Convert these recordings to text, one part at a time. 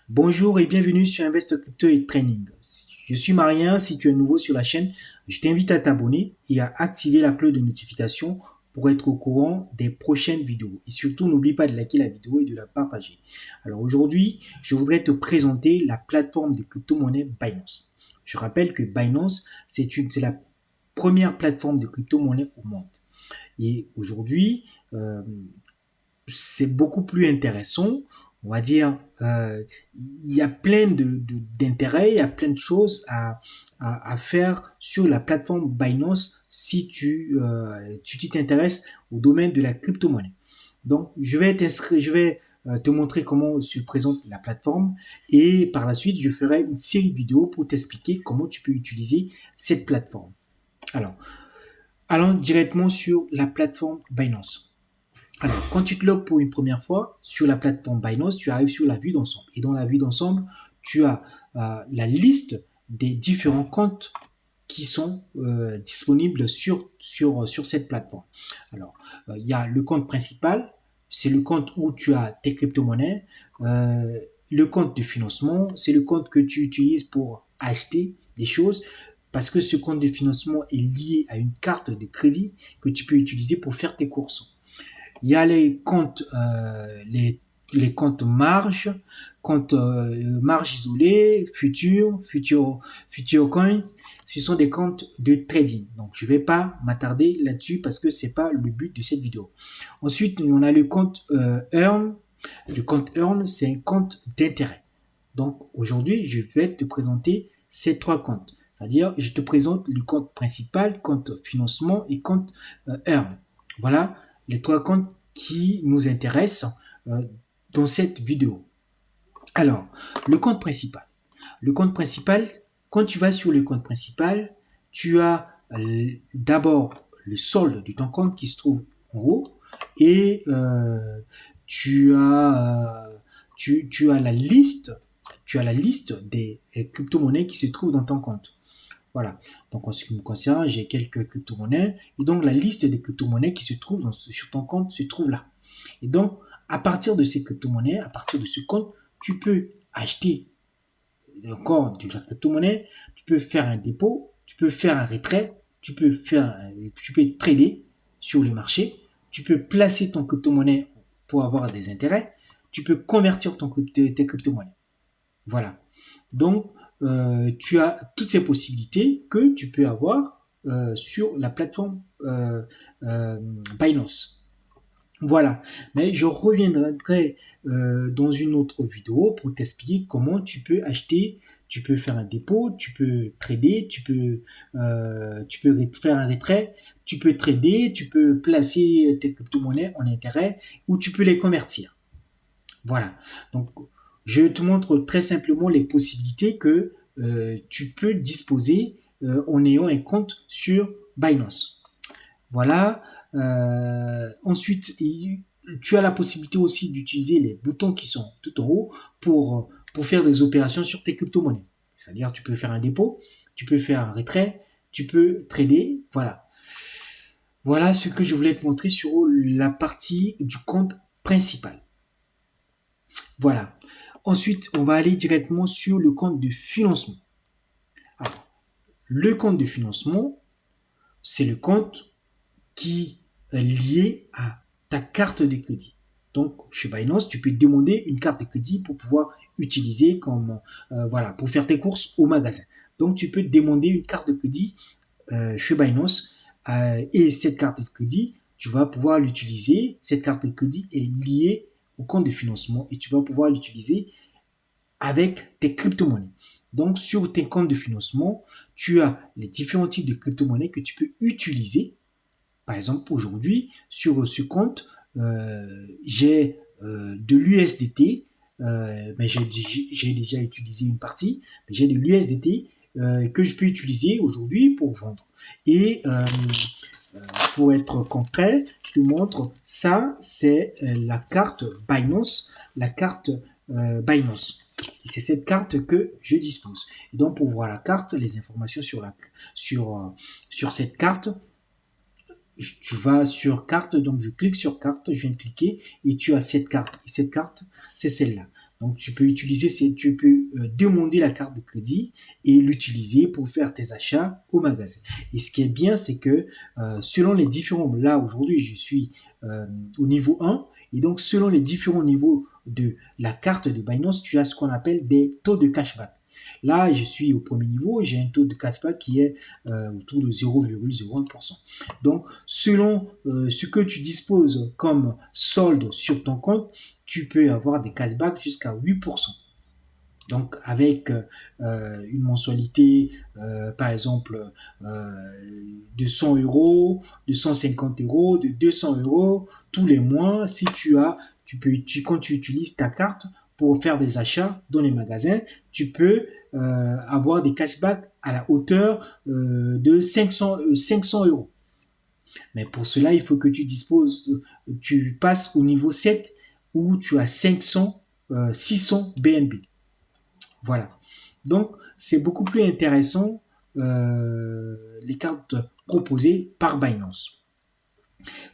Bonjour et bienvenue sur Invest Crypto et Training. Je suis Marien, si tu es nouveau sur la chaîne, je t'invite à t'abonner et à activer la cloche de notification pour être au courant des prochaines vidéos. Et surtout, n'oublie pas de liker la vidéo et de la partager. Alors aujourd'hui, je voudrais te présenter la plateforme de crypto-monnaie Binance. Je rappelle que Binance, c'est la première plateforme de crypto-monnaie au monde. Et aujourd'hui, c'est beaucoup plus intéressant. On va dire, il y a plein d'intérêts, il y a plein de choses à faire sur la plateforme Binance si tu t'intéresses au domaine de la crypto-monnaie. Donc, je vais te montrer comment se présente la plateforme et par la suite, je ferai une série de vidéos pour t'expliquer comment tu peux utiliser cette plateforme. Alors, allons directement sur la plateforme Binance. Alors, quand tu te logs pour une première fois sur la plateforme Binance, tu arrives sur la vue d'ensemble. Et dans la vue d'ensemble, tu as la liste des différents comptes qui sont disponibles sur cette plateforme. Alors, il y a le compte principal, c'est le compte où tu as tes crypto-monnaies. Le compte de financement, c'est le compte que tu utilises pour acheter des choses parce que ce compte de financement est lié à une carte de crédit que tu peux utiliser pour faire tes courses. Il y a les comptes, les comptes marge, comptes marge isolé, future coins. Ce sont des comptes de trading. Donc, je vais pas m'attarder là-dessus parce que c'est pas le but de cette vidéo. Ensuite, on a le compte Earn. Le compte Earn, c'est un compte d'intérêt. Donc, aujourd'hui, je vais te présenter ces trois comptes. C'est-à-dire, je te présente le compte principal, compte financement et compte Earn. Voilà les trois comptes qui nous intéressent dans cette vidéo. Alors, le compte principal. Le compte principal, quand tu vas sur le compte principal, tu as d'abord le solde de ton compte qui se trouve en haut et tu as la liste des crypto-monnaies qui se trouvent dans ton compte. Voilà. Donc, en ce qui me concerne, j'ai quelques crypto-monnaies. Et donc, la liste des crypto-monnaies qui se trouvent sur ton compte se trouve là. Et donc, à partir de ces crypto-monnaies, à partir de ce compte, tu peux acheter encore de la crypto-monnaie, tu peux faire un dépôt, tu peux faire un retrait, tu peux trader sur le marché, tu peux placer ton crypto-monnaie pour avoir des intérêts, tu peux convertir tes crypto-monnaies. Voilà. Donc, tu as toutes ces possibilités que tu peux avoir sur la plateforme Binance. Voilà, mais je reviendrai dans une autre vidéo pour t'expliquer comment tu peux acheter, tu peux faire un dépôt, tu peux trader, tu peux faire un retrait, tu peux trader, tu peux placer tes crypto-monnaies en intérêt ou tu peux les convertir. Voilà, donc je te montre très simplement les possibilités que tu peux disposer en ayant un compte sur Binance. Voilà. Ensuite, tu as la possibilité aussi d'utiliser les boutons qui sont tout en haut pour faire des opérations sur tes crypto-monnaies. C'est-à-dire, tu peux faire un dépôt, tu peux faire un retrait, tu peux trader. Voilà. Voilà ce que je voulais te montrer sur la partie du compte principal. Voilà. Ensuite, on va aller directement sur le compte de financement. Alors, le compte de financement, c'est le compte qui est lié à ta carte de crédit. Donc, chez Binance, tu peux demander une carte de crédit pour pouvoir utiliser pour faire tes courses au magasin. Donc, tu peux demander une carte de crédit chez Binance et cette carte de crédit, tu vas pouvoir l'utiliser. Cette carte de crédit est liée au compte de financement et tu vas pouvoir l'utiliser avec tes crypto-monnaies. Donc, sur tes comptes de financement, tu as les différents types de crypto-monnaies que tu peux utiliser. Par exemple, aujourd'hui, sur ce compte, j'ai de l'USDT, mais j'ai déjà utilisé une partie, mais j'ai de l'USDT que je peux utiliser aujourd'hui pour vendre. Et pour être concret, je te montre, ça, c'est la carte Binance, Binance. Et c'est cette carte que je dispose. Et donc, pour voir la carte, les informations sur cette carte, tu vas sur carte, donc je clique sur carte, je viens de cliquer et tu as cette carte. Et cette carte, c'est celle-là. Donc tu peux tu peux demander la carte de crédit et l'utiliser pour faire tes achats au magasin. Et ce qui est bien, c'est que selon les différents, là aujourd'hui je suis au niveau 1, et donc selon les différents niveaux de la carte de Binance, tu as ce qu'on appelle des taux de cashback. Là, je suis au premier niveau, j'ai un taux de cashback qui est autour de 0,01%. Donc, selon ce que tu disposes comme solde sur ton compte, tu peux avoir des cashbacks jusqu'à 8%. Donc, avec une mensualité, par exemple, de 100 euros, de 150 euros, de 200 euros, tous les mois, si quand tu utilises ta carte pour faire des achats dans les magasins, tu peux avoir des cashbacks à la hauteur de 500 euros. Mais pour cela, il faut que tu passes au niveau 7 où tu as 600 BNB. Voilà. Donc, c'est beaucoup plus intéressant les cartes proposées par Binance.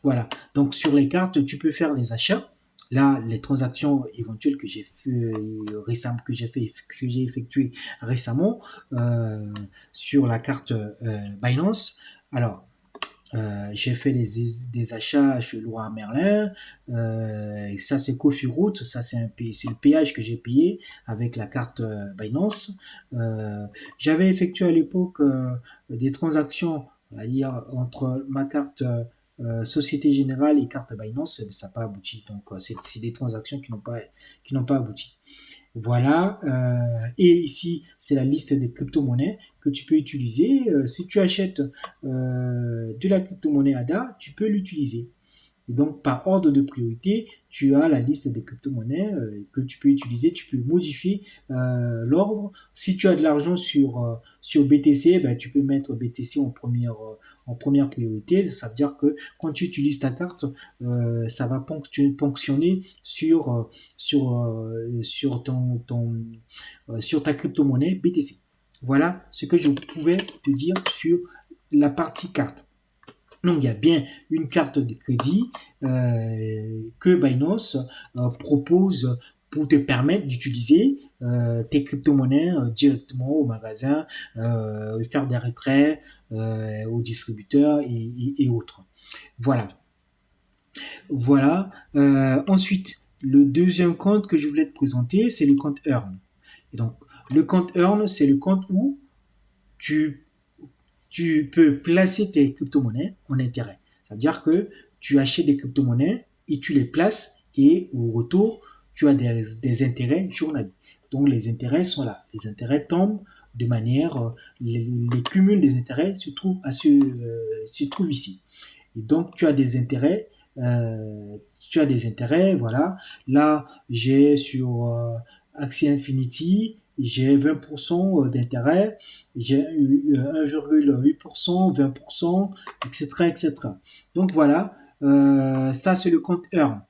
Voilà. Donc, sur les cartes, tu peux faire les achats. Là, les transactions éventuelles que j'ai effectuées récemment sur la carte Binance. Alors, j'ai fait des achats chez Leroy Merlin. Ça, c'est Coffee Route. Ça, c'est le péage que j'ai payé avec la carte Binance. J'avais effectué à l'époque des transactions, c'est-à-dire entre ma carte Société Générale et carte Binance. Ça n'a pas abouti. Donc, c'est des transactions qui n'ont pas abouti. Voilà. Et ici, c'est la liste des crypto-monnaies que tu peux utiliser. Si tu achètes de la crypto-monnaie ADA, tu peux l'utiliser. Et donc, par ordre de priorité, tu as la liste des crypto-monnaies que tu peux utiliser. Tu peux modifier l'ordre. Si tu as de l'argent sur BTC, ben, tu peux mettre BTC en première priorité. Ça veut dire que quand tu utilises ta carte, ça va ponctionner sur ta crypto-monnaie BTC. Voilà ce que je pouvais te dire sur la partie carte. Donc, il y a bien une carte de crédit que Binance propose pour te permettre d'utiliser tes crypto-monnaies directement au magasin, faire des retraits aux distributeurs et autres. Voilà. Voilà. Ensuite, le deuxième compte que je voulais te présenter, c'est le compte Earn. Et donc, le compte Earn, c'est le compte où tu peux placer tes crypto-monnaies en intérêt. Ça veut dire que tu achètes des crypto-monnaies et tu les places et au retour, tu as des intérêts journaliers. Donc, les intérêts sont là. Les intérêts tombent de manière... les cumuls des intérêts se trouvent ici. Et donc, tu as des intérêts. Voilà. Là, j'ai sur Axie Infinity, j'ai 20% d'intérêt, j'ai 1,8%, 20%, etc., etc. Donc voilà, ça c'est le compte Earn.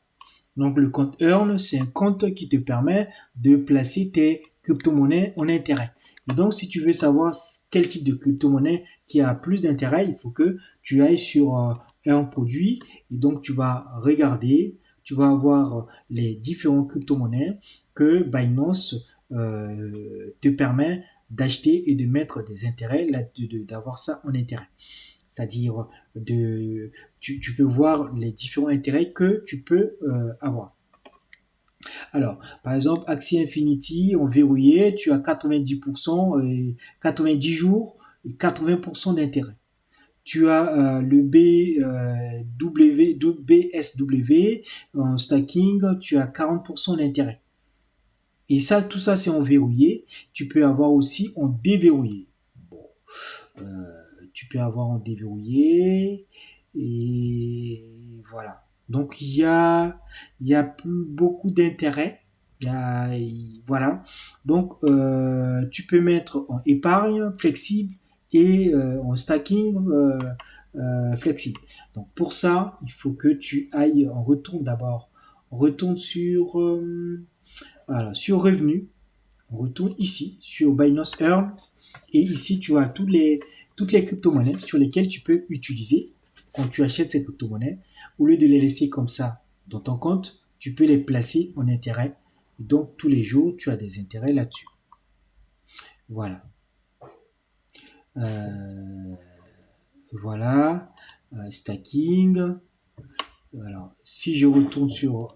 Donc le compte Earn, c'est un compte qui te permet de placer tes crypto-monnaies en intérêt. Et donc si tu veux savoir quel type de crypto-monnaie qui a plus d'intérêt, il faut que tu ailles sur un produit et donc tu vas regarder, tu vas avoir les différents crypto-monnaies que Binance te permet d'acheter et de mettre des intérêts, d'avoir ça en intérêt. C'est-à-dire, tu peux voir les différents intérêts que tu peux avoir. Alors, par exemple, Axie Infinity, en verrouillé, tu as 90%, 90 jours et 80% d'intérêt. Tu as le BSW en stacking, tu as 40% d'intérêt. Et ça, tout ça, c'est en verrouillé. Tu peux avoir aussi en déverrouillé. Bon, tu peux avoir en déverrouillé. Et voilà. Donc, il y a plus beaucoup d'intérêt. Voilà. Donc, tu peux mettre en épargne flexible et en stacking flexible. Donc, pour ça, il faut que tu ailles, on retourne sur... voilà, sur Revenu, on retourne ici sur Binance Earn et ici tu as toutes les crypto-monnaies sur lesquelles tu peux utiliser quand tu achètes ces crypto-monnaies, au lieu de les laisser comme ça dans ton compte, tu peux les placer en intérêt. Et donc, tous les jours, tu as des intérêts là-dessus. Voilà. Voilà. Stacking. Alors, si je retourne sur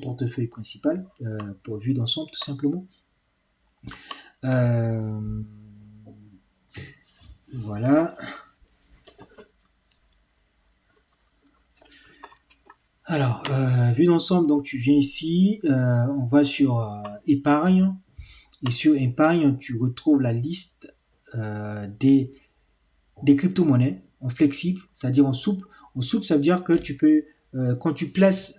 portefeuille principal, pour vue d'ensemble, tout simplement. Voilà. Alors, vue d'ensemble, donc tu viens ici, on va sur épargne, et sur épargne, tu retrouves la liste des crypto-monnaies en flexible, c'est-à-dire en souple. En souple, ça veut dire que tu peux, quand tu places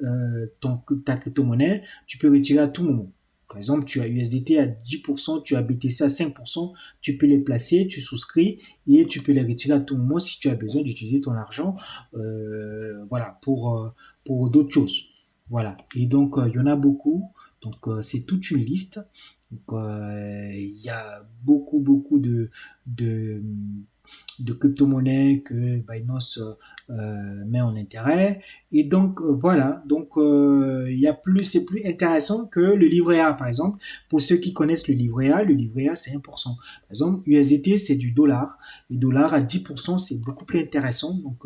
ta crypto-monnaie, tu peux retirer à tout moment. Par exemple, tu as USDT à 10%, tu as BTC à 5%, tu peux les placer, tu souscris et tu peux les retirer à tout moment si tu as besoin d'utiliser ton argent voilà, pour d'autres choses. Voilà. Et donc, il y en a beaucoup. Donc, c'est toute une liste. Donc, il y a beaucoup de crypto-monnaies que Binance met en intérêt. Et donc, voilà. Donc, il y a plus, c'est plus intéressant que le livret A, par exemple. Pour ceux qui connaissent le livret A, c'est 1%. Par exemple, USDT, c'est du dollar. Et dollar à 10%, c'est beaucoup plus intéressant. Donc,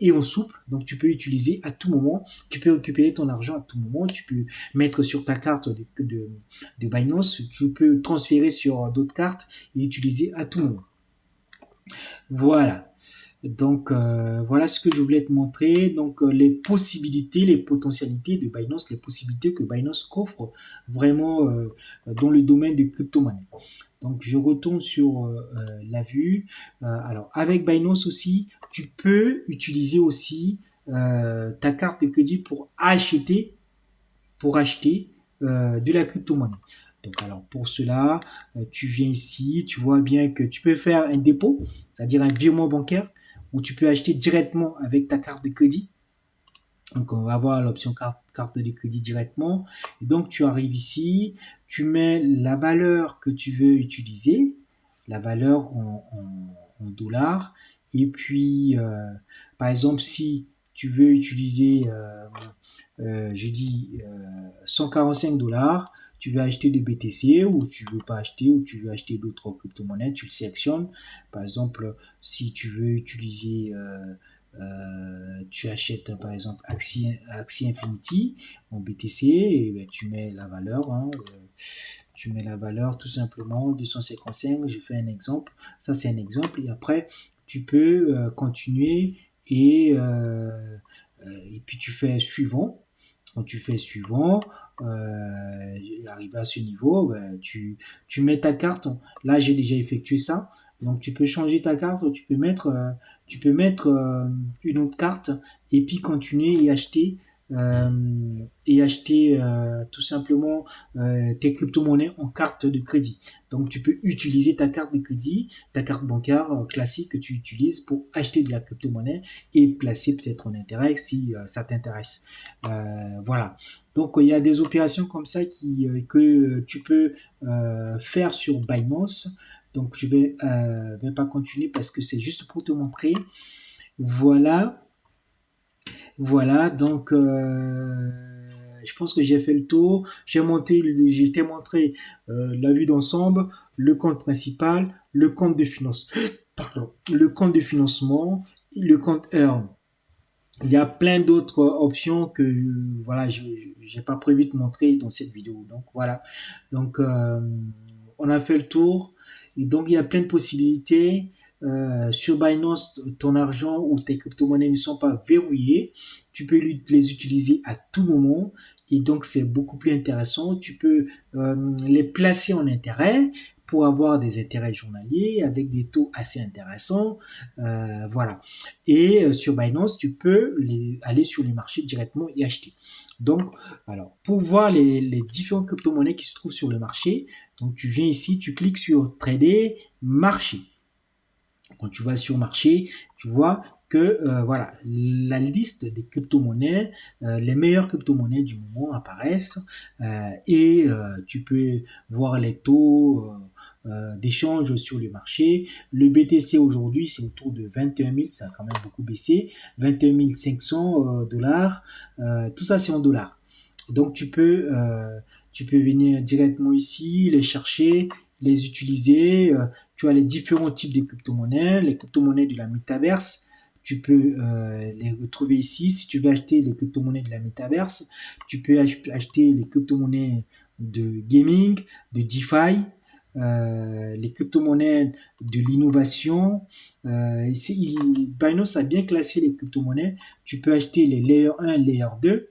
et en souple. Donc, tu peux utiliser à tout moment. Tu peux récupérer ton argent à tout moment. Tu peux mettre sur ta carte de Binance. Tu peux transférer sur d'autres cartes et utiliser à tout moment. Voilà. Donc, voilà ce que je voulais te montrer. Donc, les possibilités, les potentialités de Binance, les possibilités que Binance offre vraiment dans le domaine des crypto-monnaies. Donc, je retourne sur la vue. Alors, avec Binance aussi, tu peux utiliser aussi ta carte de crédit pour acheter de la crypto-monnaie. Donc, alors pour cela, tu viens ici, tu vois bien que tu peux faire un dépôt, c'est-à-dire un virement bancaire, où tu peux acheter directement avec ta carte de crédit. Donc, on va avoir l'option carte de crédit directement. Et donc, tu arrives ici, tu mets la valeur que tu veux utiliser, la valeur en dollars. Et puis, par exemple, si tu veux utiliser, je dis 145 dollars, tu veux acheter des BTC ou tu veux pas acheter ou tu veux acheter d'autres crypto-monnaies, tu le sélectionnes. Par exemple, si tu veux utiliser, tu achètes par exemple Axie Infinity en BTC, et ben, tu mets la valeur. Tu mets la valeur tout simplement 255. Je fais un exemple. Ça, c'est un exemple. Et après, tu peux continuer et puis tu fais suivant. Quand tu fais suivant, arrivé à ce niveau, ben, tu mets ta carte. Là, j'ai déjà effectué ça. Donc, tu peux changer ta carte. Tu peux mettre une autre carte et puis continuer et acheter tout simplement tes crypto-monnaies en carte de crédit. Donc, tu peux utiliser ta carte de crédit, ta carte bancaire classique que tu utilises pour acheter de la crypto-monnaie et placer peut-être en intérêt si ça t'intéresse. Voilà. Donc, il y a des opérations comme ça que tu peux faire sur Binance. Donc, je vais pas continuer parce que c'est juste pour te montrer. Voilà. Voilà, donc je pense que j'ai fait le tour. J'ai t'ai montré la vue d'ensemble, le compte principal, le compte de finance, pardon, le compte de financement, le compte Earn. Il y a plein d'autres options que voilà, je j'ai pas prévu de te montrer dans cette vidéo. Donc voilà. Donc on a fait le tour et donc il y a plein de possibilités. Sur Binance, ton argent ou tes crypto-monnaies ne sont pas verrouillées. Tu peux les utiliser à tout moment et donc c'est beaucoup plus intéressant. Tu peux les placer en intérêt pour avoir des intérêts journaliers avec des taux assez intéressants. Voilà. Et sur Binance, tu peux aller sur les marchés directement et acheter. Donc, alors, pour voir les différentes crypto-monnaies qui se trouvent sur le marché, donc tu viens ici, tu cliques sur Trader Marché. Quand tu vas sur marché, tu vois que voilà, la liste des crypto-monnaies, les meilleures crypto-monnaies du moment apparaissent et tu peux voir les taux d'échanges sur le marché. Le BTC aujourd'hui, c'est autour de 21 000, ça a quand même beaucoup baissé. 21 500 dollars, tout ça c'est en dollars. Donc tu peux venir directement ici, les chercher, les utiliser. Tu as les différents types de crypto-monnaies, les crypto-monnaies de la métaverse. Tu peux les retrouver ici. Si tu veux acheter les crypto-monnaies de la métaverse, tu peux acheter les crypto-monnaies de gaming, de DeFi, les crypto-monnaies de l'innovation. Binance a bien classé les crypto-monnaies. Tu peux acheter les Layer 1, Layer 2.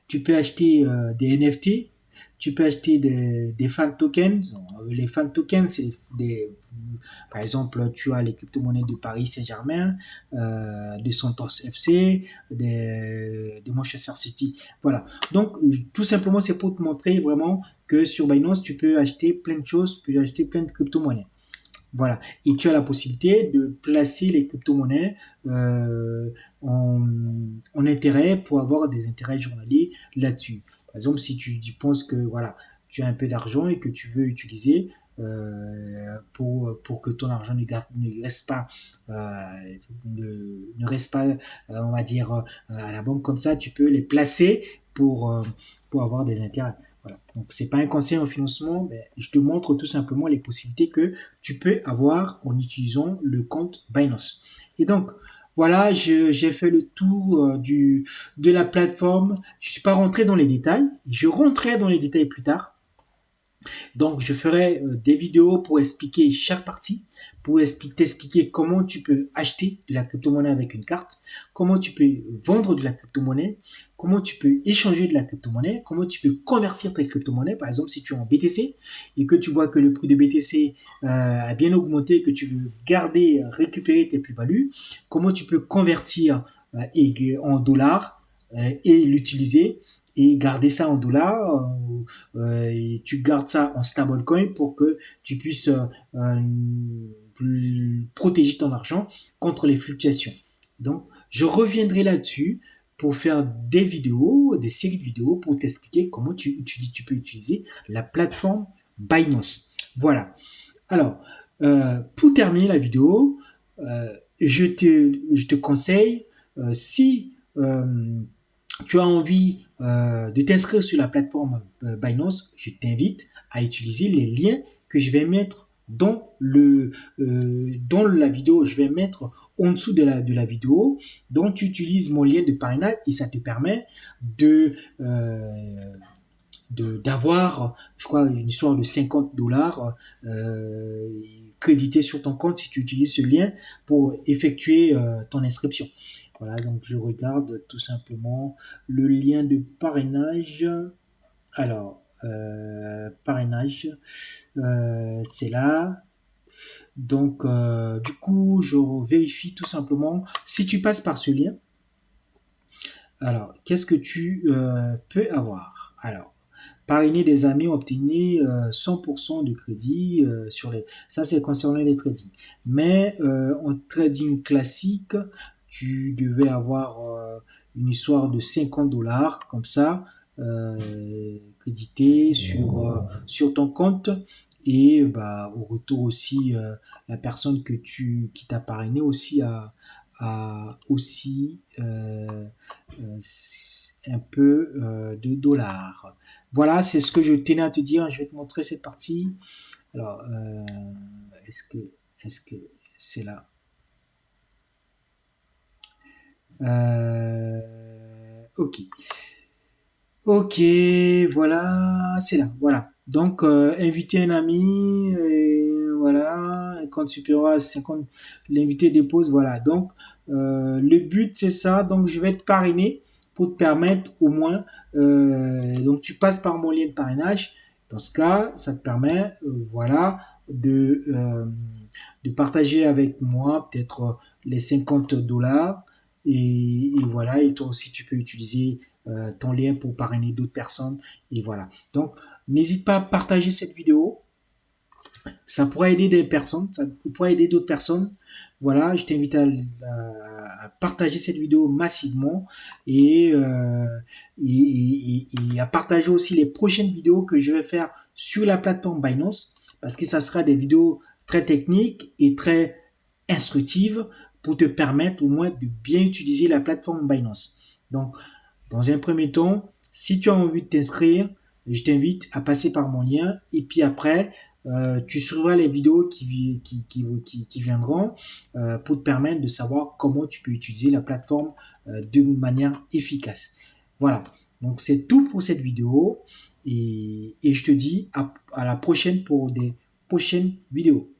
Tu peux acheter des NFT, tu peux acheter des fan tokens. Les fan tokens, c'est des, par exemple, tu as les crypto-monnaies de Paris Saint-Germain, de Santos FC, de Manchester City. Voilà. Donc, tout simplement, c'est pour te montrer vraiment que sur Binance, tu peux acheter plein de choses, tu peux acheter plein de crypto-monnaies. Voilà. Et tu as la possibilité de placer les crypto-monnaies en intérêt pour avoir des intérêts journaliers là-dessus. Par exemple, si tu penses que voilà, tu as un peu d'argent et que tu veux utiliser pour que ton argent ne reste pas, ne reste pas on va dire, à la banque comme ça, tu peux les placer pour avoir des intérêts. Voilà. Donc, c'est pas un conseil en financement, mais je te montre tout simplement les possibilités que tu peux avoir en utilisant le compte Binance. Et donc, voilà, j'ai fait le tour de la plateforme. Je suis pas rentré dans les détails. Je rentrerai dans les détails plus tard. Donc, je ferai des vidéos pour expliquer chaque partie, pour t'expliquer comment tu peux acheter de la crypto-monnaie avec une carte, comment tu peux vendre de la crypto-monnaie, comment tu peux échanger de la crypto-monnaie, comment tu peux convertir tes crypto-monnaies. Par exemple, si tu es en BTC et que tu vois que le prix de BTC a bien augmenté, que tu veux garder, récupérer tes plus-values, comment tu peux convertir en dollars et l'utiliser et garder ça en dollars, et tu gardes ça en stablecoin pour que tu puisses protéger ton argent contre les fluctuations. Donc, je reviendrai là-dessus pour faire des vidéos, des séries de vidéos pour t'expliquer comment tu peux utiliser la plateforme Binance. Voilà. Alors, pour terminer la vidéo, je te conseille, si tu as envie de t'inscrire sur la plateforme Binance, je t'invite à utiliser les liens que je vais mettre dans la vidéo. Je vais mettre en dessous de la vidéo. Donc, tu utilises mon lien de parrainage et ça te permet d'avoir, je crois, une histoire de 50 dollars crédité sur ton compte si tu utilises ce lien pour effectuer ton inscription. Voilà, donc je regarde tout simplement le lien de parrainage. Alors, parrainage, c'est là. Donc, du coup, je vérifie tout simplement si tu passes par ce lien. Alors, qu'est-ce que tu peux avoir? Alors, parrainer des amis, obtenir 100% de crédit sur les... Ça, c'est concernant les trading. Mais en trading classique, tu devais avoir une histoire de 50 dollars comme ça, crédité sur ton compte. Et bah, au retour aussi, la personne qui t'a parrainé aussi a aussi un peu de dollars. Voilà, c'est ce que je tenais à te dire. Je vais te montrer cette partie. Alors, est-ce que c'est là? Ok. Ok, voilà, c'est là. Voilà. Donc, inviter un ami, voilà, un compte supérieur à 50, l'invité dépose, voilà. Donc, le but, c'est ça. Donc, je vais te parrainer pour te permettre au moins, donc tu passes par mon lien de parrainage. Dans ce cas, ça te permet, voilà, de partager avec moi peut-être les 50 dollars. Et voilà, et toi aussi, tu peux utiliser ton lien pour parrainer d'autres personnes. Et voilà. Donc, n'hésite pas à partager cette vidéo. Ça pourrait aider des personnes, ça pourrait aider d'autres personnes. Voilà, je t'invite à partager cette vidéo massivement et à partager aussi les prochaines vidéos que je vais faire sur la plateforme Binance. parce que ça sera des vidéos très techniques et très instructives pour te permettre au moins de bien utiliser la plateforme Binance. Donc, dans un premier temps, si tu as envie de t'inscrire, je t'invite à passer par mon lien et puis après, tu suivras les vidéos qui viendront pour te permettre de savoir comment tu peux utiliser la plateforme de manière efficace. Voilà, donc c'est tout pour cette vidéo et je te dis à la prochaine pour des prochaines vidéos.